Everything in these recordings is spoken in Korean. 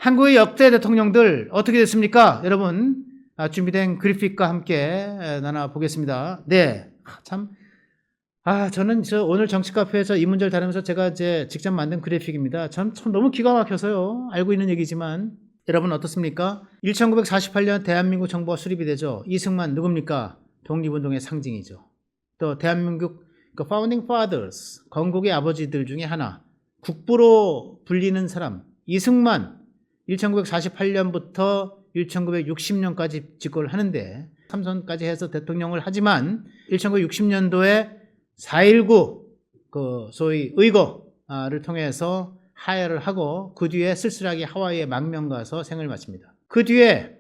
한국의 역대 대통령들 어떻게 됐습니까? 여러분, 준비된 그래픽과 함께 나눠보겠습니다. 네. 저는 오늘 정치 카페에서 이 문제를 다루면서 제가 이제 직접 만든 그래픽입니다. 참 너무 기가 막혀서요. 알고 있는 얘기지만. 여러분 어떻습니까? 1948년 대한민국 정부가 수립이 되죠. 이승만 누굽니까? 독립운동의 상징이죠. 또 대한민국 Founding Fathers, 건국의 아버지들 중에 하나, 국부로 불리는 사람, 이승만, 1948년부터 1960년까지 집권을 하는데 3선까지 해서 대통령을 하지만 1960년도에 4.19 소위 의거를 통해서 하야를 하고 그 뒤에 쓸쓸하게 하와이에 망명 가서 생을 마칩니다. 그 뒤에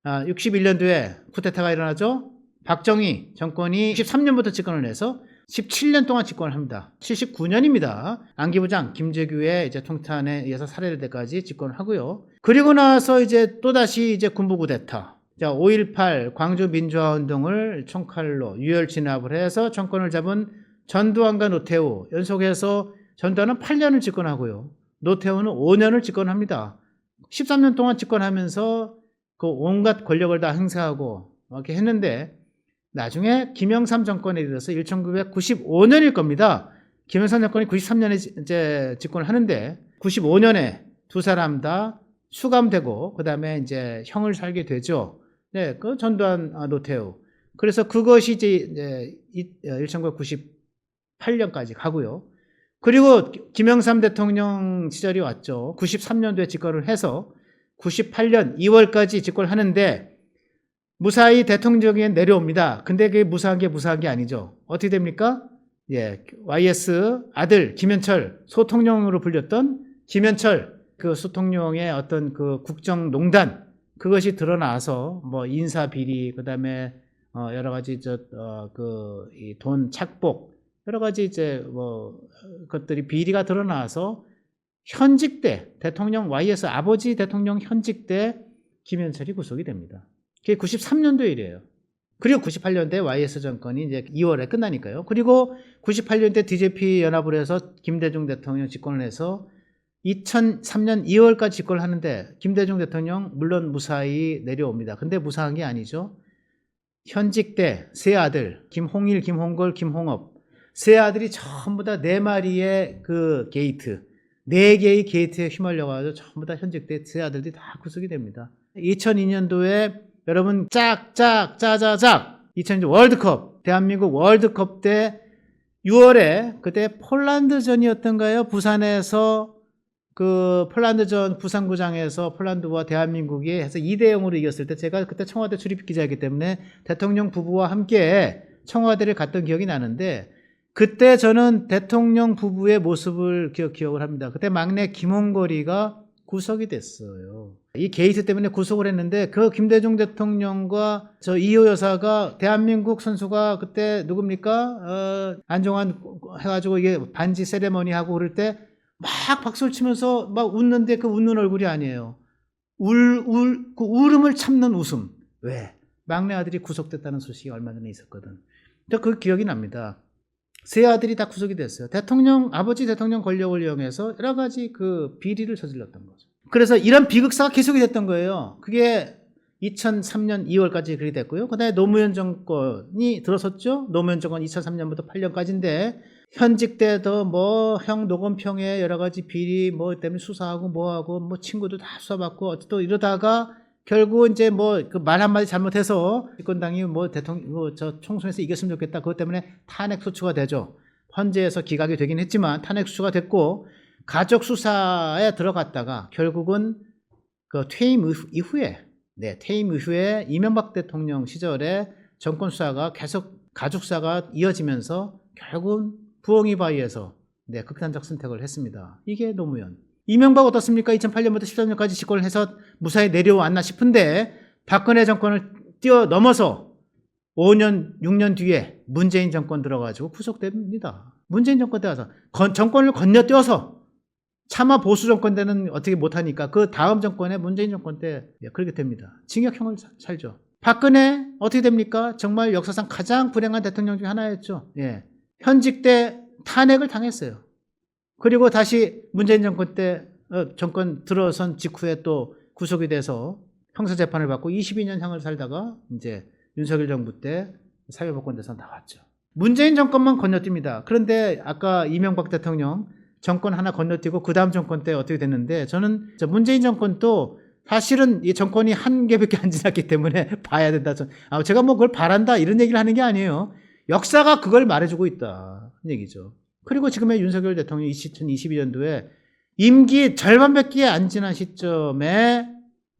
61년도에 쿠데타가 일어나죠. 박정희 정권이 63년부터 집권을 해서 17년 동안 집권을 합니다. 79년입니다. 안기부장 김재규의 이제 통탄에 의해서 살해될 때까지 집권을 하고요. 그리고 나서 이제 또다시 이제 군부 쿠데타. 5.18 광주 민주화 운동을 총칼로 유혈 진압을 해서 정권을 잡은 전두환과 노태우 연속해서 전두환은 8년을 집권하고요. 노태우는 5년을 집권합니다. 13년 동안 집권하면서 그 온갖 권력을 다 행사하고 이렇게 했는데 나중에 김영삼 정권에 이르러서 1995년일 겁니다. 김영삼 정권이 93년에 이제 집권을 하는데 95년에 두 사람 다 수감되고 그 다음에 이제 형을 살게 되죠. 네, 그 전두환, 노태우. 그래서 그것이 이제 1998년까지 가고요. 그리고 김영삼 대통령 시절이 왔죠. 93년도에 집권을 해서 98년 2월까지 집권을 하는데 무사히 대통령에 내려옵니다. 근데 그게 무사한 게 아니죠. 어떻게 됩니까? YS 아들 김현철, 소통령으로 불렸던 김현철, 그 소통령의 어떤 그 국정농단, 그것이 드러나서 뭐 인사 비리, 그 다음에 여러 가지 돈 착복, 여러 가지 이제 것들이 비리가 드러나서 현직 때 대통령 YS 아버지 대통령 현직 때 김현철이 구속이 됩니다. 그게 93년도 일이에요. 그리고 98년대 YS 정권이 이제 2월에 끝나니까요. 그리고 98년대 DJP 연합을 해서 김대중 대통령 집권을 해서 2003년 2월까지 집권을 하는데 김대중 대통령 물론 무사히 내려옵니다. 근데 무사한 게 아니죠. 현직 때 세 아들 김홍일, 김홍걸, 김홍업 세 아들이 전부 다 4마리의 그 게이트, 4개의 게이트에 휘말려가지고 전부 다 현직 때 세 아들들이 다 구속이 됩니다. 2002년도에 여러분 짜자작 2002년 월드컵, 대한민국 월드컵 때 6월에 그때 폴란드전이었던가요? 부산에서 그 폴란드전 부산구장에서 폴란드와 대한민국이 해서 2대0으로 이겼을 때 제가 그때 청와대 출입 기자이기 때문에 대통령 부부와 함께 청와대를 갔던 기억이 나는데 그때 저는 대통령 부부의 모습을 기억을 합니다. 그때 막내 김홍걸이가 구속이 됐어요. 이 게이트 때문에 구속을 했는데 그 김대중 대통령과 저 이호 여사가 대한민국 선수가 그때 누굽니까? 안정환 해가지고 이게 반지 세레머니 하고 그럴 때 막 박수를 치면서 막 웃는데 그 웃는 얼굴이 아니에요. 그 울음을 참는 웃음. 왜? 막내 아들이 구속됐다는 소식이 얼마 전에 있었거든. 그 기억이 납니다. 세 아들이 다 구속이 됐어요. 아버지 대통령 권력을 이용해서 여러 가지 그 비리를 저질렀던 거죠. 그래서 이런 비극사가 계속이 됐던 거예요. 그게 2003년 2월까지 그렇게 됐고요. 그 다음에 노무현 정권이 들어섰죠. 노무현 정권 2003년부터 8년까지인데 현직 때도 형 노건평에 여러 가지 비리 때문에 수사하고 뭐하고 친구들 다 수사받고 또 이러다가 결국 이제 그 말 한마디 잘못해서 집권당이 대통령 총선에서 이겼으면 좋겠다. 그것 때문에 탄핵 소추가 되죠. 헌재에서 기각이 되긴 했지만 탄핵 소추가 됐고 가족 수사에 들어갔다가 결국은 그 퇴임 이후에 이명박 대통령 시절에 정권 수사가 계속 가족 수사가 이어지면서 결국은 부엉이 바위에서 극단적 선택을 했습니다. 이게 노무현. 이명박 어떻습니까? 2008년부터 13년까지 집권을 해서 무사히 내려왔나 싶은데 박근혜 정권을 뛰어넘어서 5년, 6년 뒤에 문재인 정권 들어가지고 구속됩니다. 문재인 정권 때 와서 정권을 건너뛰어서 차마 보수 정권 때는 어떻게 못하니까 그 다음 정권에 문재인 정권 때 그렇게 됩니다. 징역형을 살죠. 박근혜 어떻게 됩니까? 정말 역사상 가장 불행한 대통령 중에 하나였죠. 현직 때 탄핵을 당했어요. 그리고 다시 문재인 정권 때 정권 들어선 직후에 또 구속이 돼서 형사재판을 받고 22년형을 살다가 이제 윤석열 정부 때 사회복권돼서 나왔죠. 문재인 정권만 건너뜁니다. 그런데 아까 이명박 대통령 정권 하나 건너뛰고 그 다음 정권 때 어떻게 됐는데, 저는 문재인 정권도 사실은 이 정권이 한 개밖에 안 지났기 때문에 봐야 된다. 제가 뭐 그걸 바란다 이런 얘기를 하는 게 아니에요. 역사가 그걸 말해주고 있다 얘기죠. 그리고 지금의 윤석열 대통령이 2022년도에 임기 절반밖에 안 지난 시점에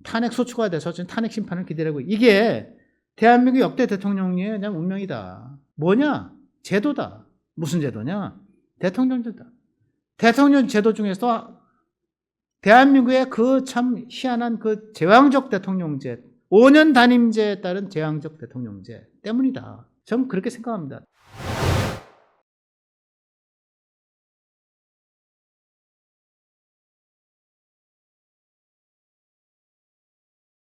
탄핵 소추가 돼서 지금 탄핵 심판을 기다리고, 이게 대한민국 역대 대통령의 그냥 운명이다. 뭐냐? 제도다. 무슨 제도냐? 대통령 제도다. 대통령 제도 중에서 대한민국의 그 참 희한한 그 제왕적 대통령제, 5년 단임제에 따른 제왕적 대통령제 때문이다. 저는 그렇게 생각합니다.